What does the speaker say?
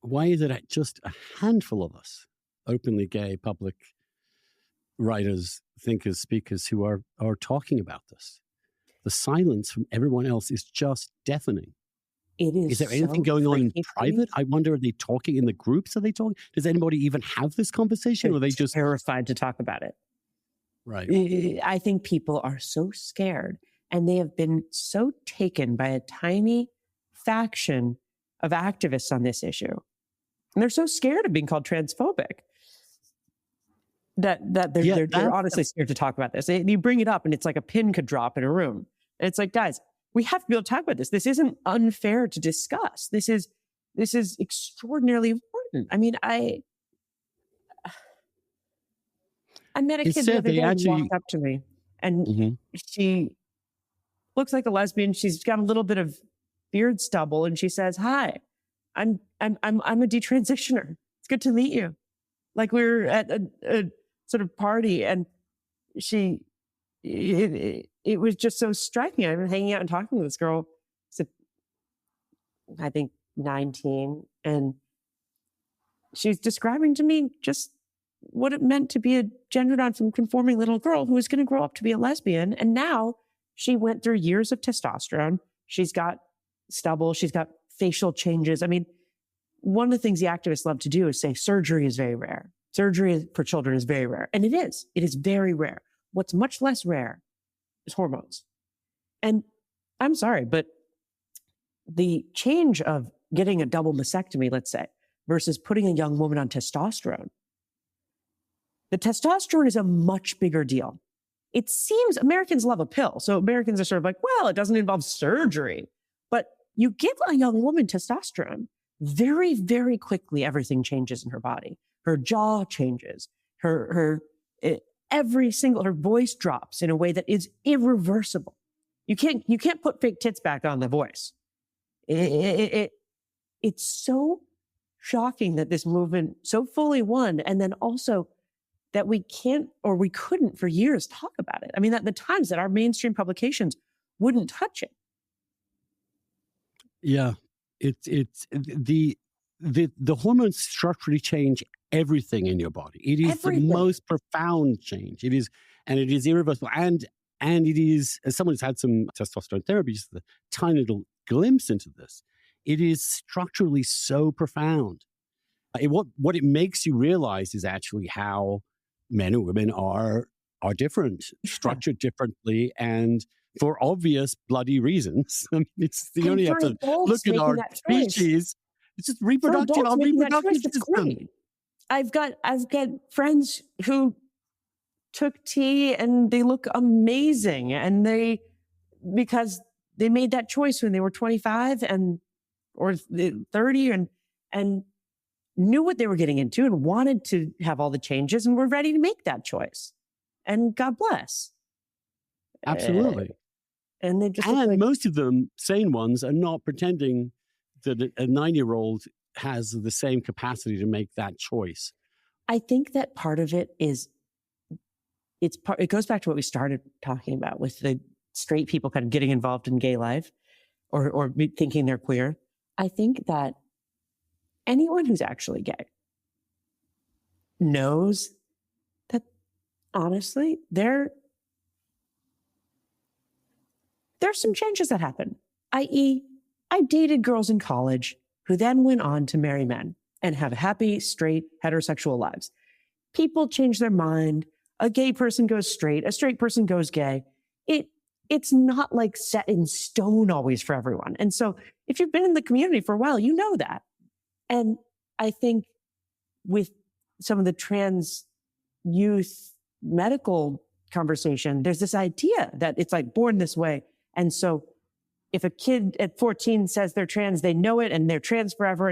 why is it just a handful of us, openly gay, public writers, thinkers, speakers, who are talking about this? The silence from everyone else is just deafening. It is. Is there anything going on in private? I wonder, are they talking in the groups? Are they talking? Does anybody even have this conversation? Or are they just terrified to talk about it? Right. I think people are so scared, and they have been so taken by a tiny faction of activists on this issue. And they're so scared of being called transphobic that they're honestly scared to talk about this. You bring it up and it's like a pin could drop in a room. And it's like, guys, we have to be able to talk about this. This isn't unfair to discuss. This is extraordinarily important. I mean, I met a kid the other day who walked up to me, and she looks like a lesbian. She's got a little bit of beard stubble, and she says, "Hi, I'm a detransitioner. It's good to meet you." Like, we were at a sort of party, and it was just so striking. I've been hanging out and talking to this girl, I think 19, and she's describing to me just what it meant to be a gender non-conforming little girl who was going to grow up to be a lesbian. And now she went through years of testosterone. She's got stubble. She's got facial changes. I mean, one of the things the activists love to do is say surgery is very rare. Surgery for children is very rare. And it is. It is very rare. What's much less rare is hormones. And I'm sorry, but the change of getting a double mastectomy, let's say, versus putting a young woman on testosterone, the testosterone is a much bigger deal. It seems Americans love a pill. So Americans are sort of like, well, it doesn't involve surgery. But you give a young woman testosterone, very, very quickly, everything changes in her body. Her jaw changes. Her voice drops in a way that is irreversible. You can't put fake tits back on the voice. It's so shocking that this movement so fully won, and then also that we can't, or we couldn't for years, talk about it. I mean, at the times that our mainstream publications wouldn't touch it. Yeah, it's the hormones structurally change everything in your body. It is the most profound change. It is irreversible. And it is, as someone who's had some testosterone therapy, just a tiny little glimpse into this, it is structurally so profound. What it makes you realize is actually how men and women are different, structured differently, and for obvious bloody reasons. I mean, you only have to look at our species. It's just reproductive system. I've got friends who took tea and they look amazing, and because they made that choice when they were 25 or 30 and knew what they were getting into and wanted to have all the changes and were ready to make that choice. And God bless. Absolutely. And they just most of them, sane ones, are not pretending that a 9-year-old has the same capacity to make that choice. I think that part of it is, it goes back to what we started talking about with the straight people kind of getting involved in gay life or thinking they're queer. I think that anyone who's actually gay knows that, honestly, there's some changes that happen. I.e., I dated girls in college who then went on to marry men and have happy, straight, heterosexual lives. People change their mind. A gay person goes straight. A straight person goes gay. It's not like set in stone always for everyone. And so if you've been in the community for a while, you know that. And I think with some of the trans youth medical conversation, there's this idea that it's like born this way. And so if a kid at 14 says they're trans, they know it and they're trans forever.